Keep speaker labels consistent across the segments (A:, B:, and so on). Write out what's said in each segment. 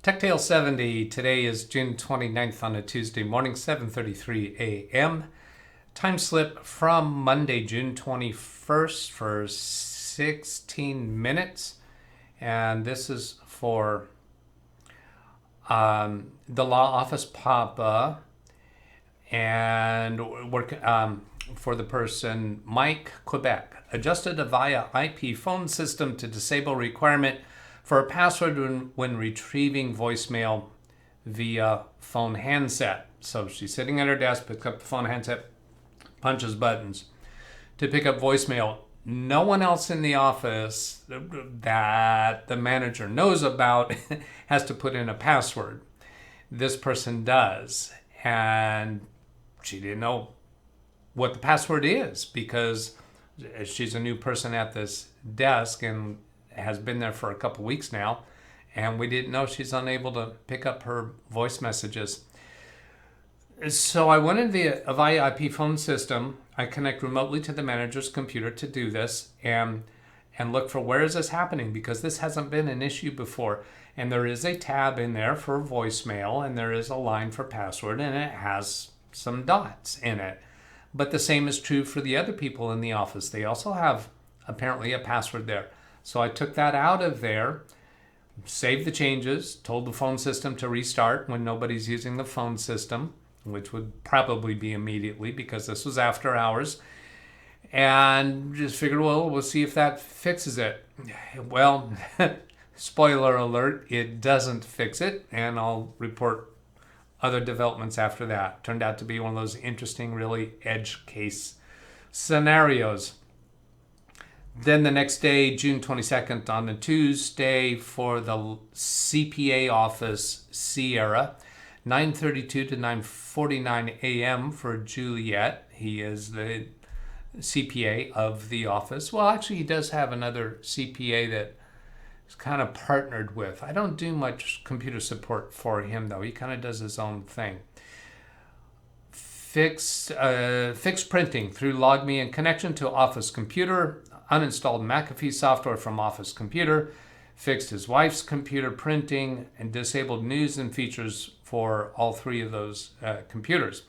A: TechTale 70. Today is June 29th on a Tuesday morning, 7:33 a.m. Time slip from Monday, June 21st for 16 minutes. And this is for the law office Papa and work for the person Mike, Quebec. Adjusted a via IP phone system to disable requirement for a password when retrieving voicemail via phone handset. So she's sitting at her desk, picks up the phone handset, punches buttons to pick up voicemail. No one else in the office that the manager knows about has to put in a password. This person does, and she didn't know what the password is because she's a new person at this desk and has been there for a couple weeks now, and we didn't know she's unable to pick up her voice messages. So I went into the via IP phone system. I connect remotely to the manager's computer to do this and look for where is this happening, because this hasn't been an issue before. And there is a tab in there for voicemail, and there is a line for password, and it has some dots in it. But the same is true for the other people in the office. They also have apparently a password there. So I took that out of there, saved the changes, told the phone system to restart when nobody's using the phone system, which would probably be immediately because this was after hours, and just figured, well, we'll see if that fixes it. Well, spoiler alert, it doesn't fix it, and I'll report other developments after that. Turned out to be one of those interesting, really edge case scenarios. Then the next day, June 22nd, on a Tuesday, for the CPA office, Sierra, 9:32 to 9:49 a.m. for Juliet. He is the CPA of the office. Well, actually, he does have another CPA that is kind of partnered with. I don't do much computer support for him, though. He kind of does his own thing. Fixed printing through LogMe and connection to Office computer. Uninstalled McAfee software from Office computer. Fixed his wife's computer printing and disabled news and features for all three of those computers.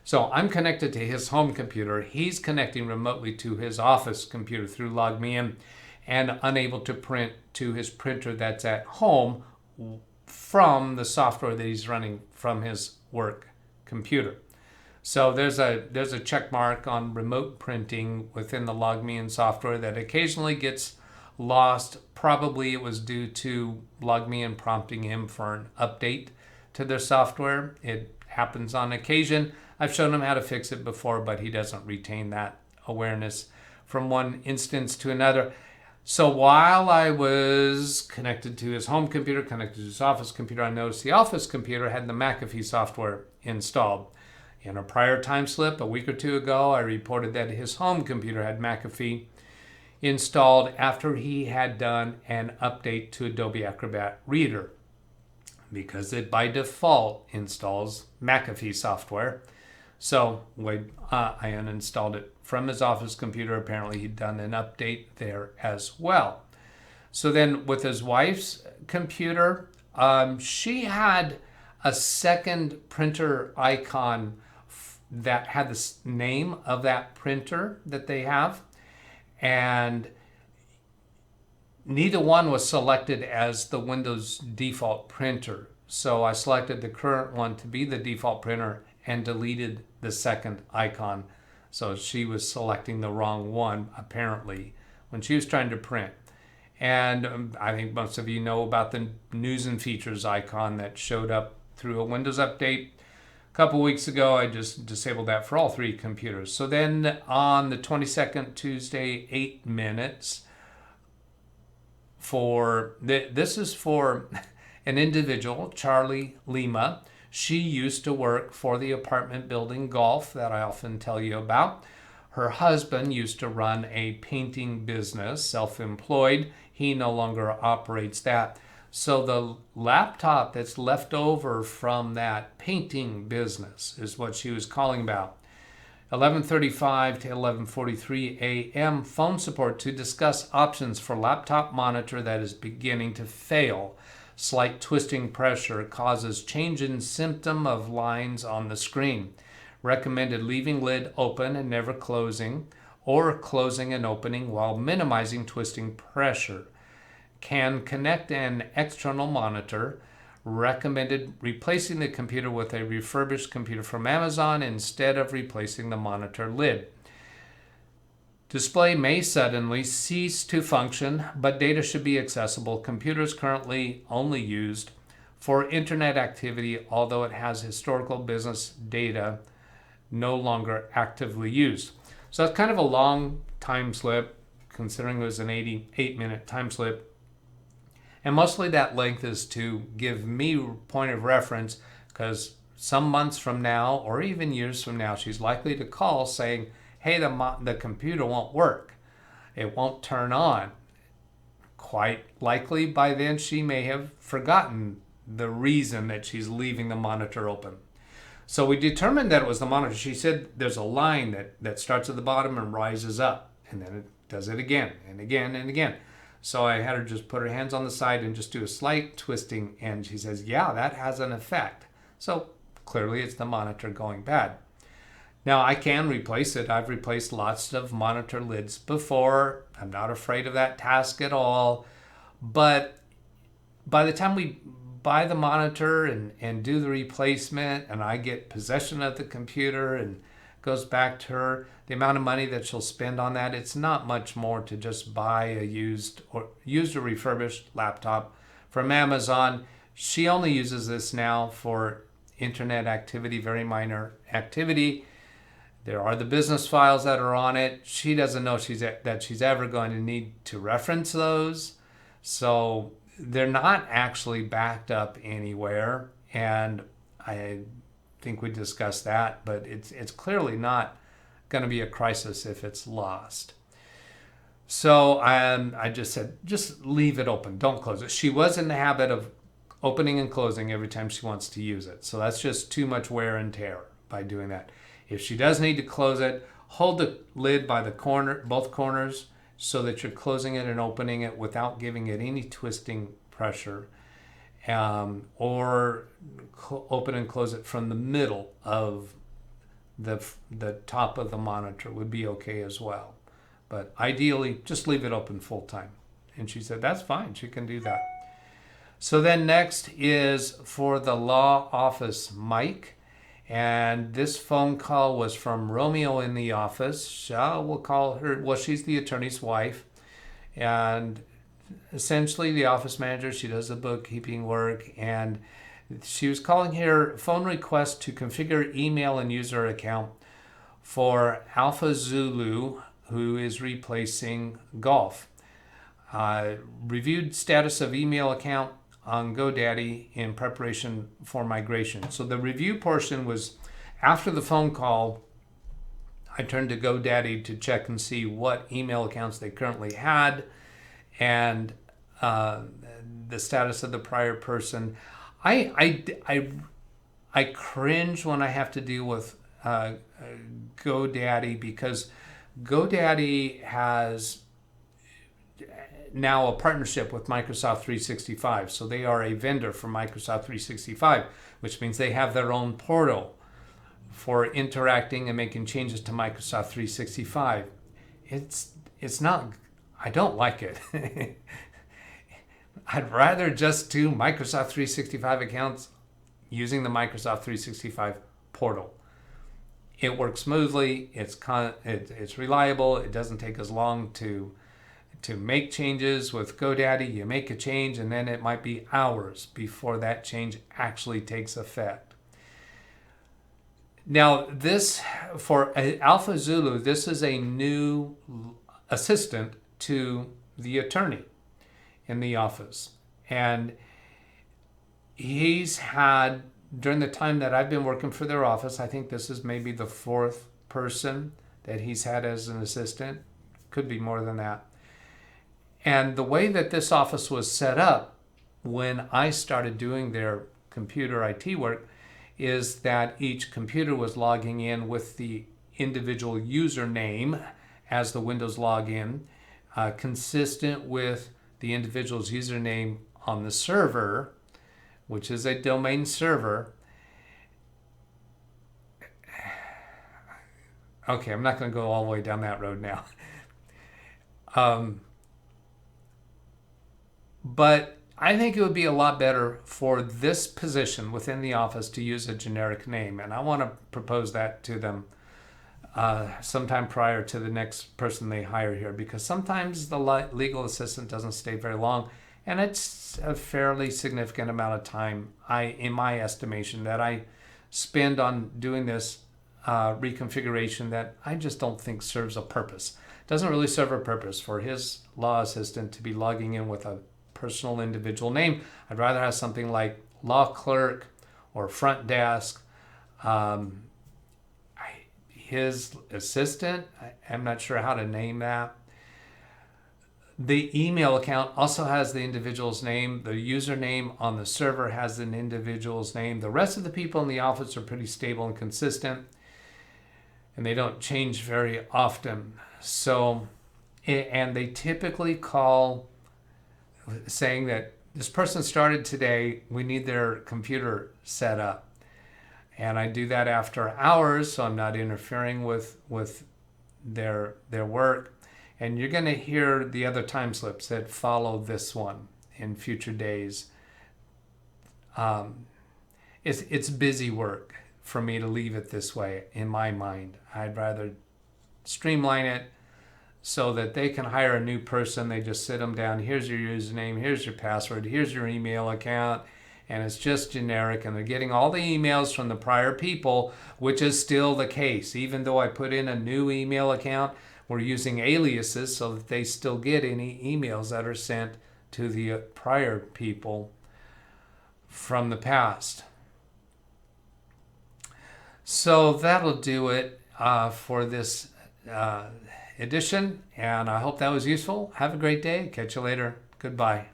A: So I'm connected to his home computer. He's connecting remotely to his office computer through LogMe and unable to print to his printer that's at home from the software that he's running from his work computer. So there's a check mark on remote printing within the LogMe software that occasionally gets lost. Probably it was due to LogMe prompting him for an update to their software. It happens on occasion. I've shown him how to fix it before, but he doesn't retain that awareness from one instance to another. So while I was connected to his home computer, connected to his office computer, I noticed the office computer had the McAfee software installed. In a prior time slip a week or two ago, I reported that his home computer had McAfee installed after he had done an update to Adobe Acrobat Reader, because it by default installs McAfee software. So I uninstalled it from his office computer. Apparently he'd done an update there as well. So then with his wife's computer, she had a second printer icon that had the name of that printer that they have, and neither one was selected as the Windows default printer. So I selected the current one to be the default printer and deleted the second icon. So she was selecting the wrong one, apparently, when she was trying to print. And I think most of you know about the news and features icon that showed up through a Windows update. A couple weeks ago, I just disabled that for all three computers. So then on the 22nd, Tuesday, 8 minutes, this is for an individual, Charlie Lima. She used to work for the apartment building Golf that I often tell you about. Her husband used to run a painting business, self-employed. He no longer operates that. So the laptop that's left over from that painting business is what she was calling about. 11:35 to 11:43 a.m. phone support to discuss options for laptop monitor that is beginning to fail. Slight twisting pressure causes change in symptom of lines on the screen. Recommended leaving lid open and never closing, or closing and opening while minimizing twisting pressure. Can connect an external monitor. Recommended replacing the computer with a refurbished computer from Amazon instead of replacing the monitor lid. Display may suddenly cease to function, but data should be accessible. Computer is currently only used for internet activity, although it has historical business data no longer actively used. So that's kind of a long time slip, considering it was an 88-minute time slip. And mostly that length is to give me a point of reference, because some months from now, or even years from now, she's likely to call saying, hey, the computer won't work. It won't turn on. Quite likely by then she may have forgotten the reason that she's leaving the monitor open. So we determined that it was the monitor. She said there's a line that starts at the bottom and rises up, and then it does it again and again and again. So I had her just put her hands on the side and just do a slight twisting, and she says, yeah, that has an effect. So clearly it's the monitor going bad. Now I can replace it. I've replaced lots of monitor lids before. I'm not afraid of that task at all. But by the time we buy the monitor and do the replacement, and I get possession of the computer and goes back to her, the amount of money that she'll spend on that, it's not much more to just buy a used or refurbished laptop from Amazon. She only uses this now for internet activity, very minor activity. There are the business files that are on it. She doesn't know that she's ever going to need to reference those. So they're not actually backed up anywhere. And I think we discussed that, but it's clearly not going to be a crisis if it's lost. So I just said, just leave it open. Don't close it. She was in the habit of opening and closing every time she wants to use it. So that's just too much wear and tear by doing that. If she does need to close it, hold the lid by the corner, both corners, so that you're closing it and opening it without giving it any twisting pressure, or open and close it from the middle of the top of the monitor would be okay as well. But ideally, just leave it open full time. And she said, that's fine. She can do that. So then next is for the law office mic. And this phone call was from Romeo in the office. We'll call her, well, she's the attorney's wife. And essentially the office manager, she does the bookkeeping work. And she was calling here phone request to configure email and user account for Alpha Zulu, who is replacing Golf. Reviewed status of email account on GoDaddy in preparation for migration. So the review portion was after the phone call. I turned to GoDaddy to check and see what email accounts they currently had and the status of the prior person. I cringe when I have to deal with GoDaddy, because GoDaddy has now a partnership with Microsoft 365. So they are a vendor for Microsoft 365, which means they have their own portal for interacting and making changes to Microsoft 365. It's not, I don't like it. I'd rather just do Microsoft 365 accounts using the Microsoft 365 portal. It works smoothly, it's reliable, it doesn't take as long to make changes. With GoDaddy, you make a change and then it might be hours before that change actually takes effect. Now this, for Alpha Zulu, this is a new assistant to the attorney in the office. And he's had, during the time that I've been working for their office, I think this is maybe the fourth person that he's had as an assistant. Could be more than that. And the way that this office was set up when I started doing their computer IT work is that each computer was logging in with the individual username as the Windows login, consistent with the individual's username on the server, which is a domain server. Okay, I'm not going to go all the way down that road now. But I think it would be a lot better for this position within the office to use a generic name. And I want to propose that to them sometime prior to the next person they hire here, because sometimes the legal assistant doesn't stay very long, and it's a fairly significant amount of time, in my estimation, that I spend on doing this reconfiguration that I just don't think serves a purpose. It doesn't really serve a purpose for his law assistant to be logging in with a personal individual name. I'd rather have something like law clerk or front desk. His assistant, I'm not sure how to name that. The email account also has the individual's name. The username on the server has an individual's name. The rest of the people in the office are pretty stable and consistent, and they don't change very often. So, and they typically call saying that this person started today, we need their computer set up. And I do that after hours, so I'm not interfering with their work. And you're going to hear the other time slips that follow this one in future days. It's busy work for me to leave it this way, in my mind. I'd rather streamline it so that they can hire a new person. They just sit them down. Here's your username. Here's your password. Here's your email account. And it's just generic, and they're getting all the emails from the prior people, which is still the case. Even though I put in a new email account, we're using aliases so that they still get any emails that are sent to the prior people from the past. So that'll do it for this edition, and I hope that was useful. Have a great day. Catch you later. Goodbye.